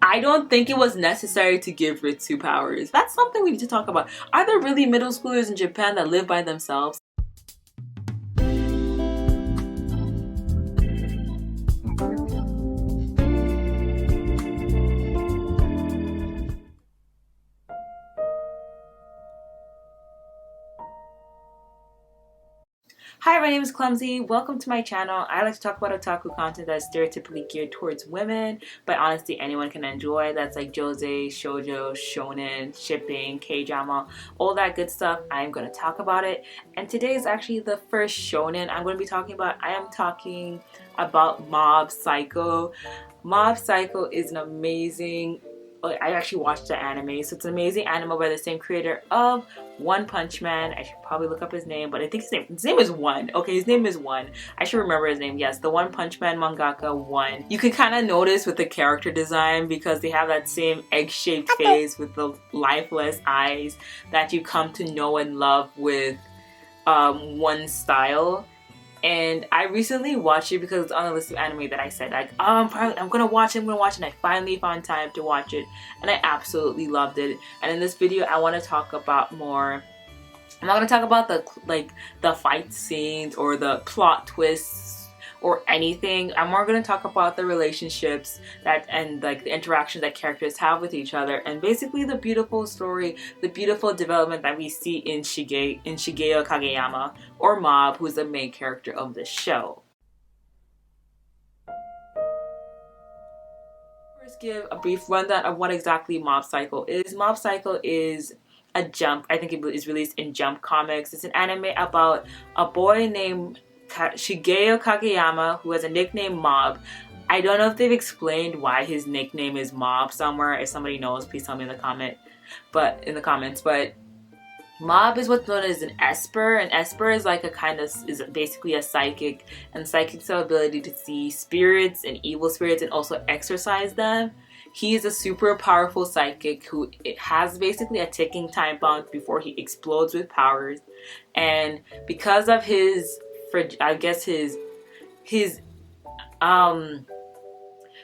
I don't think it was necessary to give Ritsu powers. That's something we need to talk about. Are there really middle schoolers in Japan that live by themselves? Hi, my name is Clumsy. Welcome to my channel. I like to talk about otaku content that's stereotypically geared towards women, but honestly anyone can enjoy. That's like josei, shoujo, shonen, shipping, k-drama, all that good stuff. I'm going to talk about it. And today is actually the first shonen I'm going to be talking about. I am talking about Mob Psycho. Mob Psycho is an amazing... I actually watched the anime, so it's an amazing anime by the same creator of One Punch Man. I should probably look up his name, but I think his name is One. Okay, his name is One. I should remember his name. Yes, the One Punch Man mangaka One. You can kind of notice with the character design because they have that same egg-shaped face with the lifeless eyes that you come to know and love with One's style. And I recently watched it because it's on a list of anime that I said like, oh, I'm gonna watch it, and I finally found time to watch it, and I absolutely loved it. And in this video, I want to talk about more. I'm not gonna talk about the fight scenes or the plot twists or anything. I'm more gonna talk about the relationships and like the interactions that characters have with each other, and basically the beautiful story, the beautiful development that we see in Shigeo Kageyama, or Mob, who's the main character of the show. First, give a brief rundown of what exactly Mob Psycho is. Mob Psycho is a Jump. I think it is released in Jump Comics. It's an anime about a boy named Shigeo Kageyama, who has a nickname Mob. I don't know if they've explained why his nickname is Mob somewhere. If somebody knows, please tell me in the comments. But Mob is what's known as an Esper, and Esper is like is basically a psychic, and psychics have the ability to see spirits and evil spirits and also exorcise them. He is a super powerful psychic who has basically a ticking time bomb before he explodes with powers, and because of his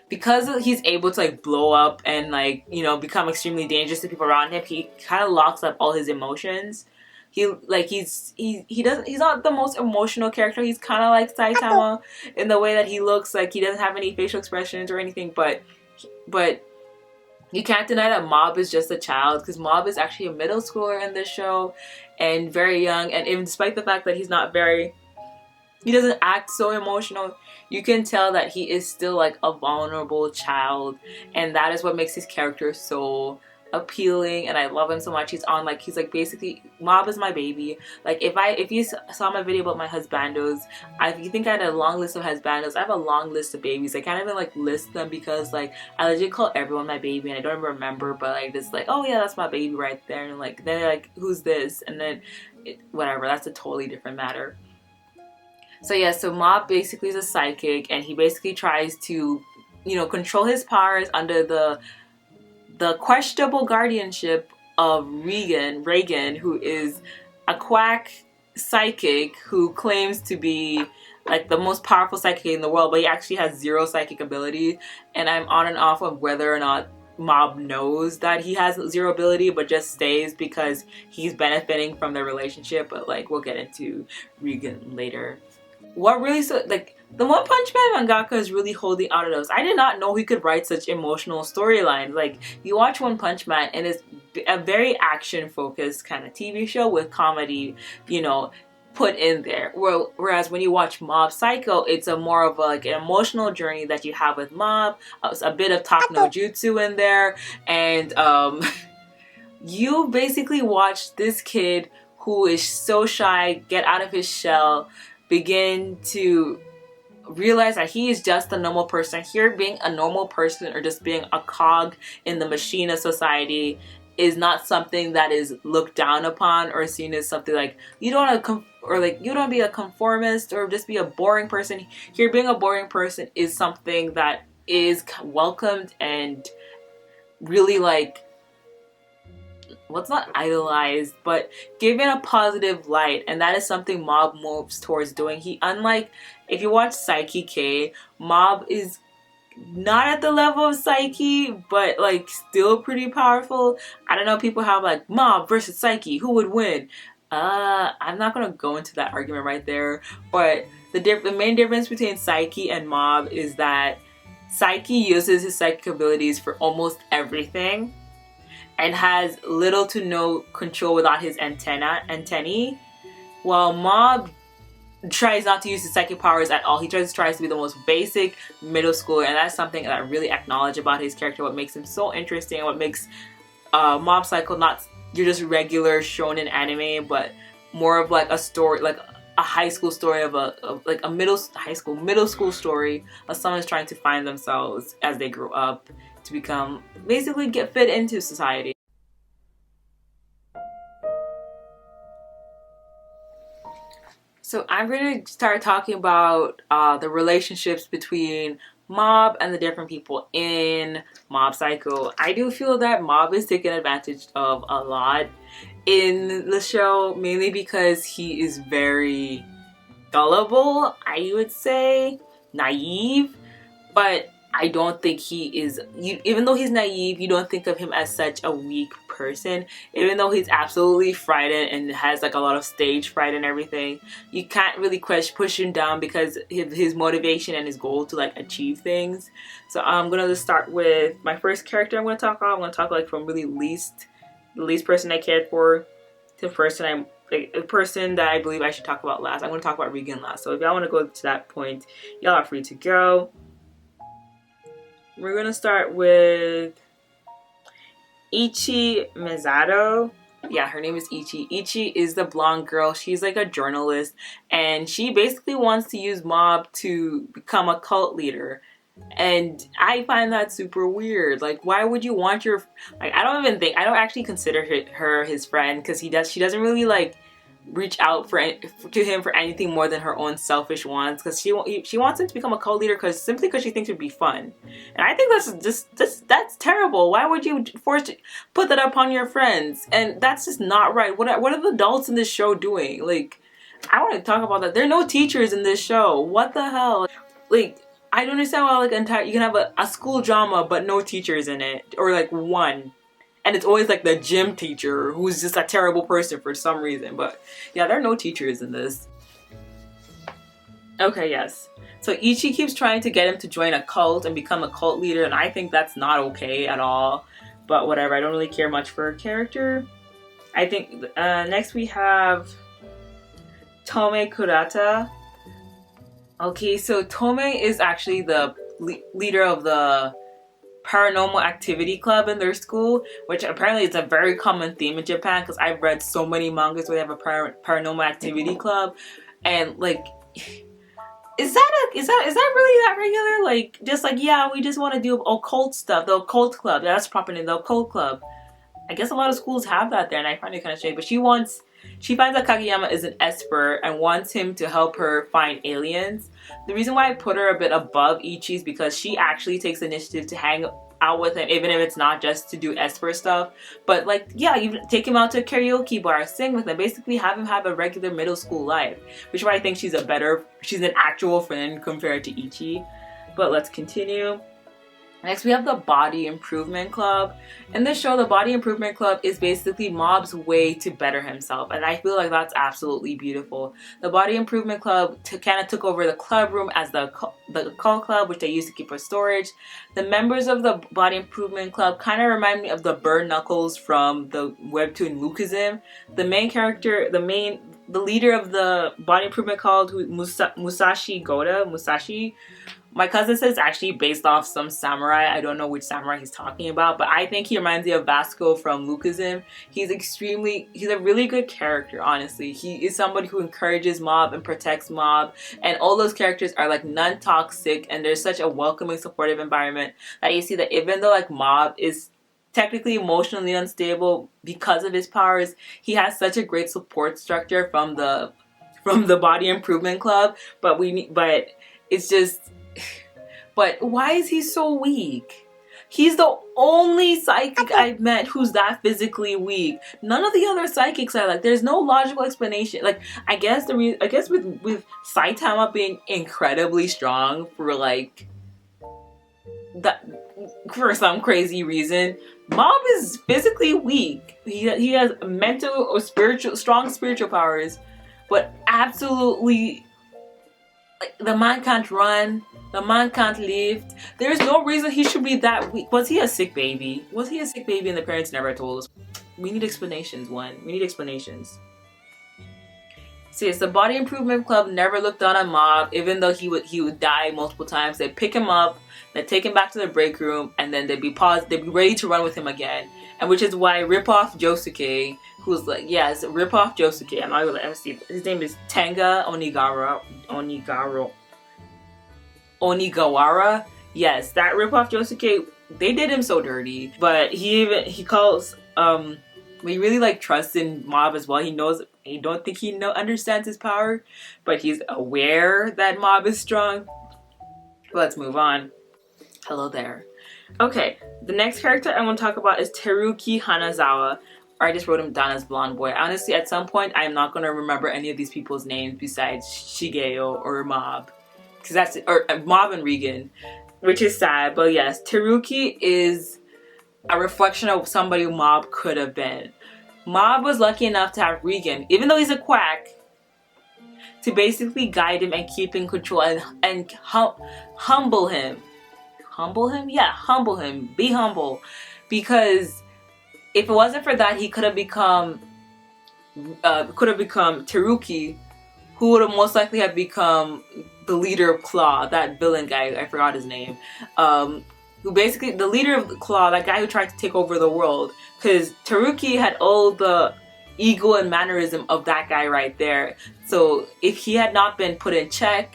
because he's able to like blow up and like, you know, become extremely dangerous to people around him, he kind of locks up all his emotions. He's not the most emotional character. He's kind of like Saitama in the way that he looks like he doesn't have any facial expressions or anything, but you can't deny that Mob is just a child, because Mob is actually a middle schooler in this show and very young, and even despite the fact that he doesn't act so emotional, you can tell that he is still like a vulnerable child, and that is what makes his character so appealing, and I love him so much. He's like basically, Mob is my baby. Like if you saw my video about my husbandos, if you think I had a long list of husbandos, I have a long list of babies. I can't even like list them because like I legit call everyone my baby, and I don't even remember, but like just like, oh yeah, that's my baby right there, and like they're like, who's this? And then whatever, that's a totally different matter. So yeah, so Mob basically is a psychic, and he basically tries to, you know, control his powers under the questionable guardianship of Reagan, who is a quack psychic who claims to be like the most powerful psychic in the world, but he actually has zero psychic ability. And I'm on and off of whether or not Mob knows that he has zero ability, but just stays because he's benefiting from their relationship. But like, we'll get into Reagan later. What really the One Punch Man mangaka is really holding out of those. I did not know he could write such emotional storylines. Like, you watch One Punch Man and it's a very action focused kind of TV show with comedy, you know, put in there. Whereas when you watch Mob Psycho, it's a more of an emotional journey that you have with Mob, a bit of talk no jutsu in there, and you basically watch this kid who is so shy get out of his shell, begin to realize that he is just a normal person. Here, being a normal person or just being a cog in the machine of society is not something that is looked down upon or seen as something like you don't want to be a conformist or just be a boring person. Here, being a boring person is something that is welcomed and really like, well, it's not idolized, but given a positive light, and that is something Mob moves towards doing. Unlike if you watch Psyche K, Mob is not at the level of Psyche, but like still pretty powerful. I don't know, people have like Mob versus Psyche, who would win? I'm not gonna go into that argument right there, but the main difference between Psyche and Mob is that Psyche uses his psychic abilities for almost everything and has little to no control without his antennae, while Mob tries not to use his psychic powers at all. He tries to be the most basic middle schooler, and that's something that I really acknowledge about his character, what makes him so interesting, and what makes Mob Psycho not your just regular shonen anime, but more of like a story, like a high school story of like a middle school story of someone's trying to find themselves as they grow up to become, basically get fit into society. So I'm going to start talking about the relationships between Mob and the different people in Mob Psycho. I do feel that Mob is taken advantage of a lot in the show, mainly because he is very gullible, I would say, naive, but I don't think he is, even though he's naive, you don't think of him as such a weak person. Even though he's absolutely frightened and has like a lot of stage fright and everything, you can't really push him down because his motivation and his goal to like achieve things. So I'm gonna just start with my first character I'm gonna talk about. I'm gonna talk like from really the least person I cared for to the person that I believe I should talk about last. I'm gonna talk about Regan last. So if y'all wanna go to that point, y'all are free to go. We're gonna start with Ichi Misato. Yeah, her name is Ichi. Ichi is the blonde girl. She's like a journalist, and she basically wants to use Mob to become a cult leader. And I find that super weird. Like, why would you want your, like, I don't actually consider her his friend, because she doesn't really like reach out to him for anything more than her own selfish wants, because she wants him to become a cult leader simply because she thinks it would be fun. And I think that's terrible. Why would you put that upon your friends? And that's just not right. What are the adults in this show doing? Like, I want to talk about that. There are no teachers in this show. What the hell? Like, I don't understand why you can have a school drama but no teachers in it, or like one. And it's always like the gym teacher who's just a terrible person for some reason. But yeah, there are no teachers in this. Okay, yes. So Ichi keeps trying to get him to join a cult and become a cult leader, and I think that's not okay at all. But whatever, I don't really care much for her character. I think next we have Tome Kurata. Okay, so Tome is actually the leader of the paranormal activity club in their school, which apparently is a very common theme in Japan, because I've read so many mangas where they have a paranormal activity club, and like, is that really that regular? Like, just like, yeah, we just want to do occult stuff, the occult club. Yeah, that's the proper name, the occult club. I guess a lot of schools have that there, and I find it kind of strange. But she finds that Kageyama is an expert and wants him to help her find aliens. The reason why I put her a bit above Ichi is because she actually takes the initiative to hang out with him, even if it's not just to do expert stuff. But like, yeah, you take him out to a karaoke bar, sing with him, basically have him have a regular middle school life. Which is why I think she's an actual friend compared to Ichi. But let's continue. Next, we have the Body Improvement Club. In this show, the Body Improvement Club is basically Mob's way to better himself, and I feel like that's absolutely beautiful. The Body Improvement Club kind of took over the club room as the cult club, which they used to keep for storage. The members of the Body Improvement Club kind of remind me of the Bird Knuckles from the webtoon Lookism. The main character, the leader of the Body Improvement Club, Musashi Goda. My cousin says it's actually based off some samurai. I don't know which samurai he's talking about, but I think he reminds me of Vasco from Lookism. He's a really good character, honestly. He is somebody who encourages Mob and protects Mob, and all those characters are like non-toxic, and there's such a welcoming, supportive environment that you see that even though like Mob is technically emotionally unstable because of his powers, he has such a great support structure from the Body Improvement Club. But it's just, but why is he so weak? He's the only psychic I've met who's that physically weak. None of the other psychics are like. There's no logical explanation. Like, I guess with Saitama being incredibly strong for like that for some crazy reason, Mob is physically weak. He has mental or strong spiritual powers, but absolutely, like, the man can't run. The man can't lift. There's no reason he should be that weak. Was he a sick baby? Was he a sick baby and the parents never told us? We need explanations, We need explanations. So yes, the Body Improvement Club never looked down on Mob, even though he would die multiple times. They'd pick him up, they'd take him back to the break room, and then they'd be ready to run with him again. And which is why Ripoff Josuke, who's like, yes, Ripoff Josuke, I'm not gonna let him see, his name is Tenga Onigawara. Yes, that Ripoff Josuke, they did him so dirty. But he calls we really like trust in Mob as well. He knows, I don't think he understands his power, but he's aware that Mob is strong. Let's move on. Hello there. Okay, the next character I want to talk about is Teruki Hanazawa. Or I just wrote him down as Blonde Boy. Honestly, at some point, I'm not going to remember any of these people's names besides Shigeo or Mob. Or Mob and Regan, which is sad. But yes, Teruki is a reflection of somebody Mob could have been. Mob was lucky enough to have Regan, even though he's a quack, to basically guide him and keep in control and humble him. Humble him? Yeah, humble him. Be humble. Because if it wasn't for that, he could have become Teruki, who would have most likely have become the leader of Claw, that villain guy, I forgot his name. Who basically, the leader of Claw, that guy who tried to take over the world. Because Teruki had all the ego and mannerism of that guy right there. So if he had not been put in check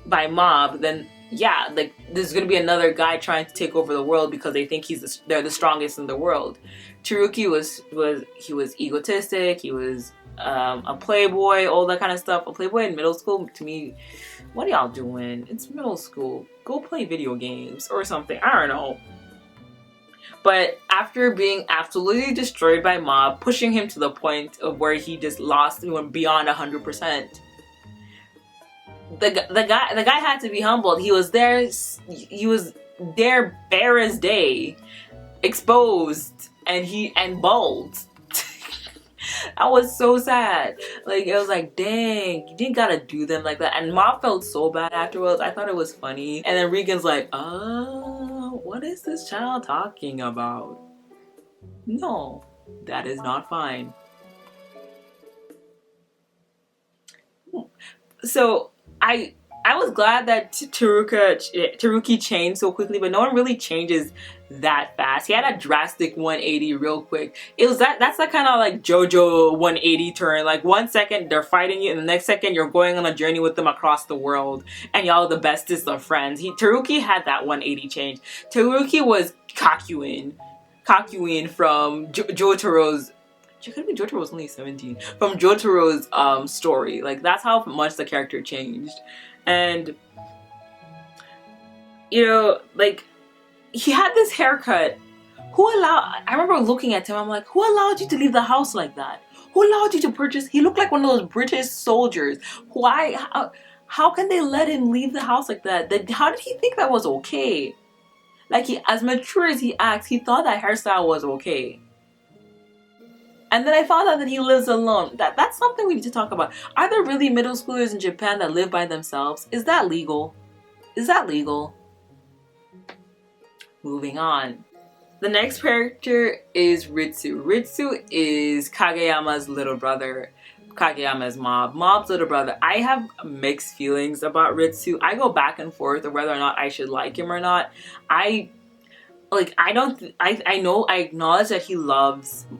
by Mob, then yeah, like, there's gonna be another guy trying to take over the world because they think they're the strongest in the world. Teruki was egotistic. He was a playboy, all that kind of stuff. A playboy in middle school, to me, what are y'all doing? It's middle school. Go play video games or something. I don't know. But after being absolutely destroyed by Mob, pushing him to the point of where he just lost, he went beyond 100%. The guy had to be humbled. He was there bare as day, exposed, and bald. I was so sad. Like, it was like, dang, you didn't gotta do them like that. And Mob felt so bad afterwards. I thought it was funny. And then Regan's like, what is this child talking about? No, that is not fine. So I was glad that Teruki changed so quickly, but no one really changes that fast. He had a drastic 180 real quick. It was that's that kind of like JoJo 180 turn. Like, 1 second they're fighting you, and the next second you're going on a journey with them across the world, and y'all the bestest of friends. Teruki had that 180 change. Teruki was Kakuin from Jotaro's. Jotaro was only 17. From Jotaro's story. Like, that's how much the character changed. And, you know, like, he had this haircut. I remember looking at him, I'm like, who allowed you to leave the house like that? Who allowed you to purchase? He looked like one of those British soldiers. How can they let him leave the house like that? How did he think that was okay? Like, as mature as he acts, he thought that hairstyle was okay. And then I found out that he lives alone. That's something we need to talk about. Are there really middle schoolers in Japan that live by themselves? Is that legal? Is that legal? Moving on. The next character is Ritsu. Ritsu is Kageyama's little brother. Kageyama's Mob's little brother. I have mixed feelings about Ritsu. I go back and forth of whether or not I should like him or not. I acknowledge that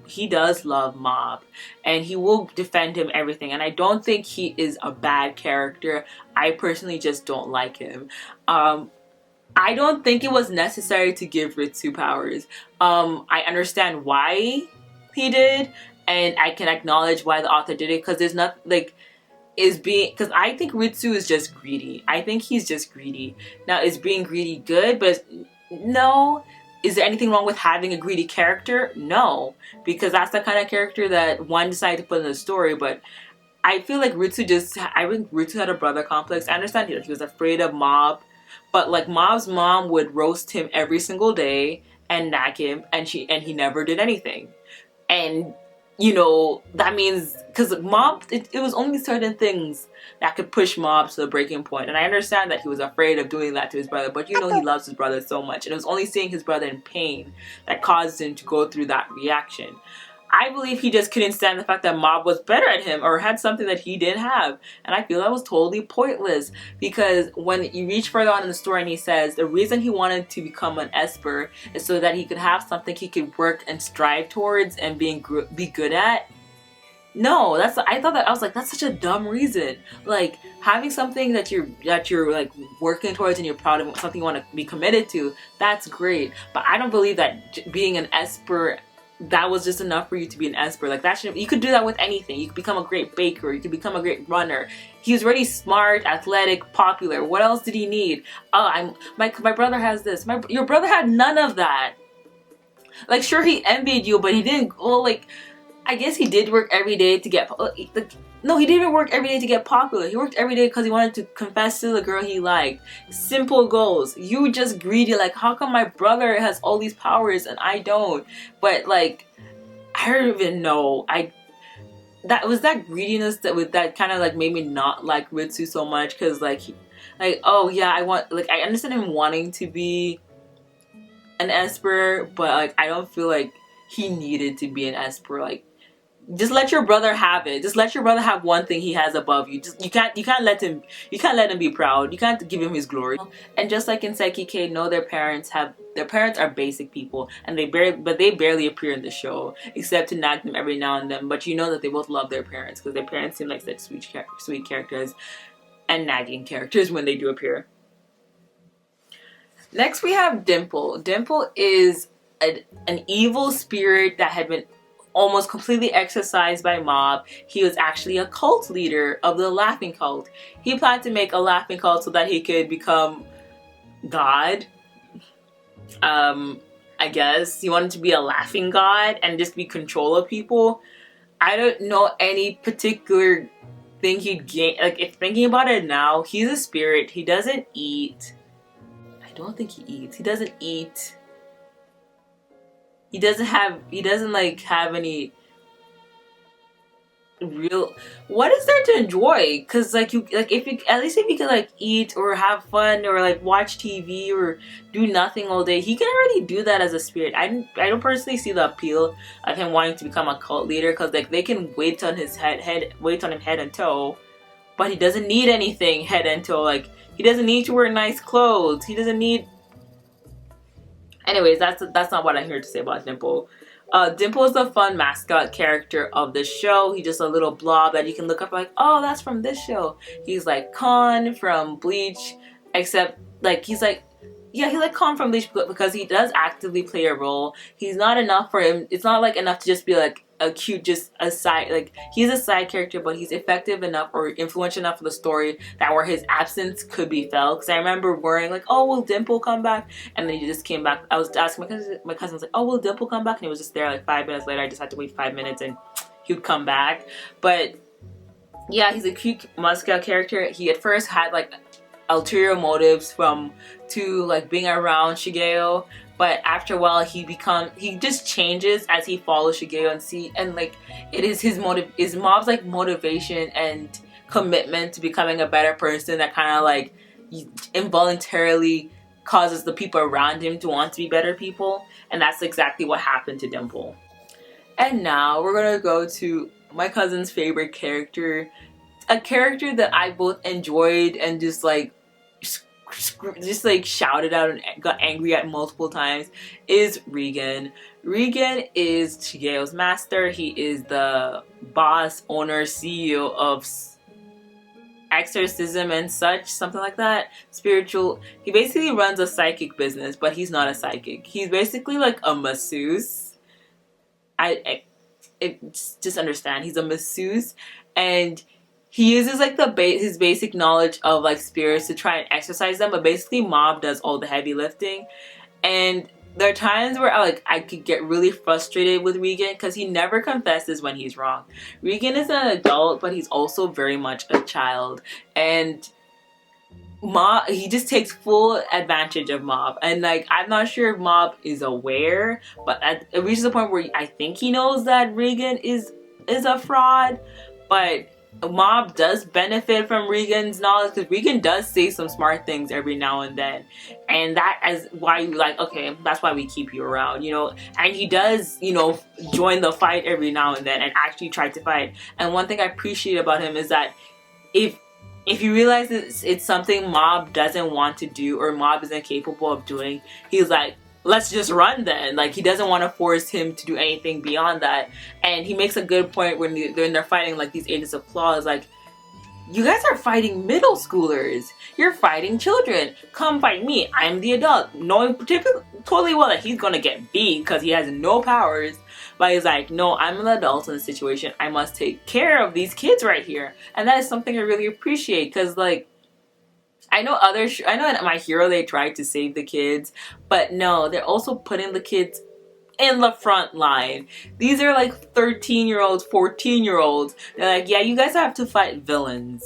he does love Mob, and he will defend him everything, and I don't think he is a bad character. I personally just don't like him. I don't think it was necessary to give Ritsu powers. I understand why he did, and I can acknowledge why the author did it, because there's not, like, because I think Ritsu is just greedy. I think he's just greedy. Now, is being greedy good? But no. Is there anything wrong with having a greedy character? No, because that's the kind of character that one decided to put in the story. But I feel like Ritsu had a brother complex. I understand he was afraid of Mob, but like Mob's mom would roast him every single day and nag him, and he never did anything. And you know, that means because Mob, it was only certain things that could push Mob to the breaking point. And I understand that he was afraid of doing that to his brother, but you know, he loves his brother so much, and it was only seeing his brother in pain that caused him to go through that reaction. I believe he just couldn't stand the fact that Mob was better at him or had something that he didn't have. And I feel that was totally pointless, because when you reach further on in the story and he says the reason he wanted to become an Esper is so that he could have something he could work and strive towards and be good at. No, I thought that, I was like, that's such a dumb reason. Like, having something that you're like working towards and you're proud of, something you want to be committed to, that's great. But I don't believe that being an Esper, that was just enough for you to be an Esper. Like, that should, you could do that with anything. You could become a great baker, you could become a great runner. He was already smart, athletic, popular. What else did he need? Oh, my brother has this. Your brother had none of that. Like, sure, he envied you, but he didn't. Well, like, I guess he did work every day to get. No, he didn't work every day to get popular. He worked every day because he wanted to confess to the girl he liked. Simple goals. You just greedy. Like, how come my brother has all these powers and I don't? But like, I don't even know. That was that greediness that kind of like made me not like Ritsu so much, because like oh yeah, I understand him wanting to be an Esper, but like I don't feel like he needed to be an Esper. Like, just let your brother have it. Just let your brother have one thing he has above you. Just you can't let him be proud. You can't give him his glory. And just like in Saiki K, no, their parents are basic people, and they barely appear in the show except to nag them every now and then. But you know that they both love their parents, because their parents seem like such sweet characters and nagging characters when they do appear. Next we have Dimple. Dimple is an evil spirit that had been almost completely exorcised by Mob. He was actually a cult leader of the Laughing Cult. He planned to make a Laughing Cult so that he could become God. I guess he wanted to be a laughing god and just be control of people. I don't know any particular thing he'd gain. Like, if thinking about it now, he's a spirit. He doesn't eat. I don't think he eats. He doesn't eat. He doesn't like have any real, what is there to enjoy? Because like if you could like eat or have fun or like watch TV or do nothing all day, he can already do that as a spirit. I don't personally see the appeal of him wanting to become a cult leader, because like they can wait on him head and toe, but he doesn't need anything head and toe. Like, he doesn't need to wear nice clothes. He doesn't need. Anyways, that's not what I'm here to say about Dimple. Dimple is the fun mascot character of the show. He's just a little blob that you can look up like, oh, that's from this show. He's like Khan from Bleach, except like he's like Khan from Bleach because he does actively play a role. He's not enough for him. It's not like enough to just be like a cute, just a side, like he's a side character, but he's effective enough or influential enough for the story that where his absence could be felt. Because I remember worrying like, oh, will Dimple come back? And then he just came back. I was asking my cousin was like, oh, will Dimple come back? And he was just there. Like 5 minutes later, I just had to wait 5 minutes and he would come back. But yeah, he's a cute mascot character. He at first had like ulterior motives to like being around Shigeo, but after a while he just changes as he follows Shigeo and like it is Mob's like motivation and commitment to becoming a better person that kind of like involuntarily causes the people around him to want to be better people, and that's exactly what happened to Dimple. And now we're gonna go to my cousin's favorite character, a character that I both enjoyed and just like shouted out and got angry at multiple times, is Regan. Regan is Shigeo's master. He is the boss, owner, CEO of exorcism and such, something like that. Spiritual. He basically runs a psychic business, but he's not a psychic. He's basically like a masseuse. Just understand, he's a masseuse, and he uses like his basic knowledge of like spirits to try and exercise them, but basically Mob does all the heavy lifting. And there are times where I could get really frustrated with Regan because he never confesses when he's wrong. Regan is an adult, but he's also very much a child, and Mob, he just takes full advantage of Mob, and like I'm not sure if Mob is aware, but it reaches a point where I think he knows that Regan is a fraud, but Mob does benefit from Regan's knowledge because Regan does say some smart things every now and then, and that is why you like, okay, that's why we keep you around, you know. And he does, you know, join the fight every now and then and actually try to fight. And one thing I appreciate about him is that if you realize it's something Mob doesn't want to do or Mob isn't capable of doing, he's like, let's just run then. Like, he doesn't want to force him to do anything beyond that. And he makes a good point when they're fighting like these Agents of Claws, like, you guys are fighting middle schoolers. You're fighting children. Come fight me. I'm the adult. Knowing totally well that he's gonna get beat because he has no powers. But he's like, no, I'm an adult in this situation. I must take care of these kids right here. And that is something I really appreciate because, like, I know in My Hero they tried to save the kids, but no, they're also putting the kids in the front line. These are like 13-year-olds, 14-year-olds. They're like, yeah, you guys have to fight villains.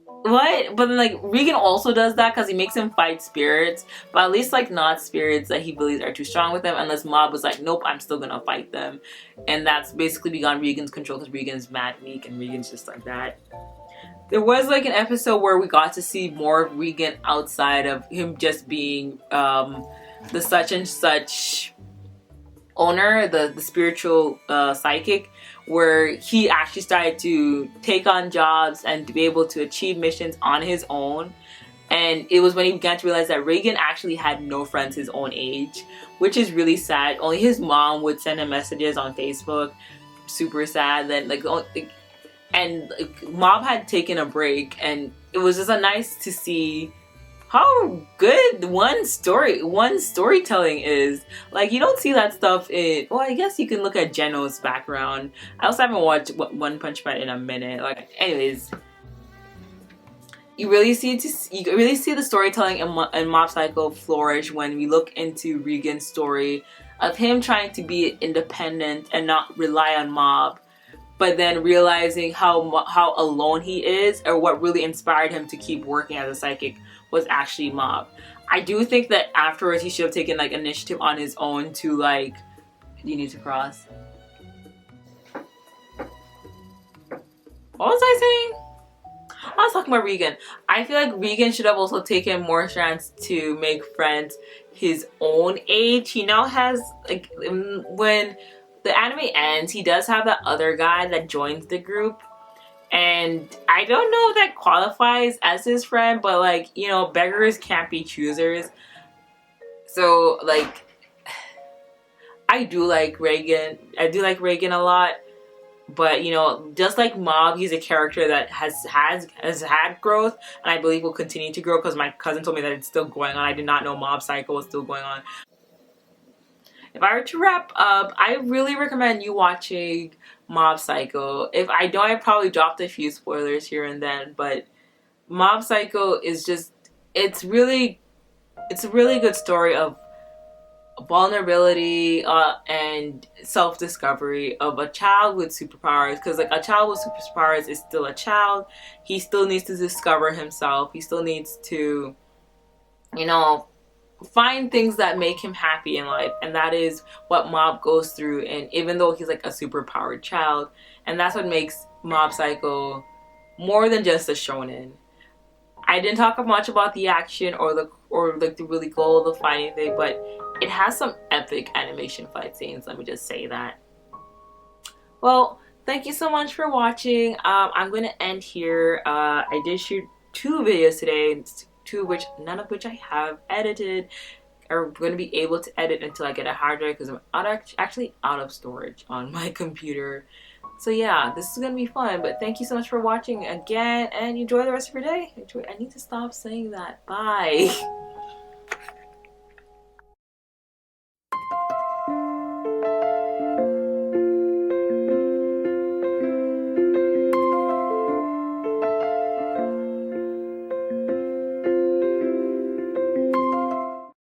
What? But then, like, Regan also does that because he makes him fight spirits, but at least, like, not spirits that he believes are too strong with him, unless Mob was like, nope, I'm still gonna fight them. And that's basically beyond Regan's control because Regan's mad weak and Regan's just like that. There was, like, an episode where we got to see more of Regan outside of him just being the such and such owner, the spiritual psychic, where he actually started to take on jobs and to be able to achieve missions on his own. And it was when he began to realize that Regan actually had no friends his own age, which is really sad. Only his mom would send him messages on Facebook. Super sad. Then Mob had taken a break, and it was just nice to see how good one storytelling is. Like, you don't see that stuff in, well, I guess you can look at Geno's background. I also haven't watched One Punch Man in a minute. Like, anyways, you really see the storytelling in Mob Psycho flourish when we look into Regan's story of him trying to be independent and not rely on Mob, but then realizing how alone he is, or what really inspired him to keep working as a psychic was actually Mob. I do think that afterwards he should have taken, like, initiative on his own to, like, you need to cross. What was I saying? I was talking about Regan. I feel like Regan should have also taken more chance to make friends his own age. He now has, like, when the anime ends, he does have that other guy that joins the group. And I don't know if that qualifies as his friend, but, like, you know, beggars can't be choosers. So, like, I do like Regan a lot. But, you know, just like Mob, he's a character that has had growth, and I believe will continue to grow because my cousin told me that it's still going on. I did not know Mob Psycho was still going on. If I were to wrap up, I really recommend you watching Mob Psycho. If I know I probably dropped a few spoilers here and then, but Mob Psycho is just, it's a really good story of vulnerability and self-discovery of a child with superpowers, because, like, a child with superpowers is still a child. He still needs to discover himself. He still needs to, you know, find things that make him happy in life, and that is what Mob goes through. And even though he's, like, a superpowered child, and that's what makes Mob Psycho more than just a shonen. I didn't talk much about the action or the really goal of the fighting thing, but it has some epic animation fight scenes, let me just say that. Well, thank you so much for watching. I'm going to end here. I did shoot 2 videos today, none of which I have edited or going to be able to edit until I get a hard drive, because I'm actually out of storage on my computer. So yeah, this is going to be fun, but thank you so much for watching again, and enjoy the rest of your day. I need to stop saying that. Bye.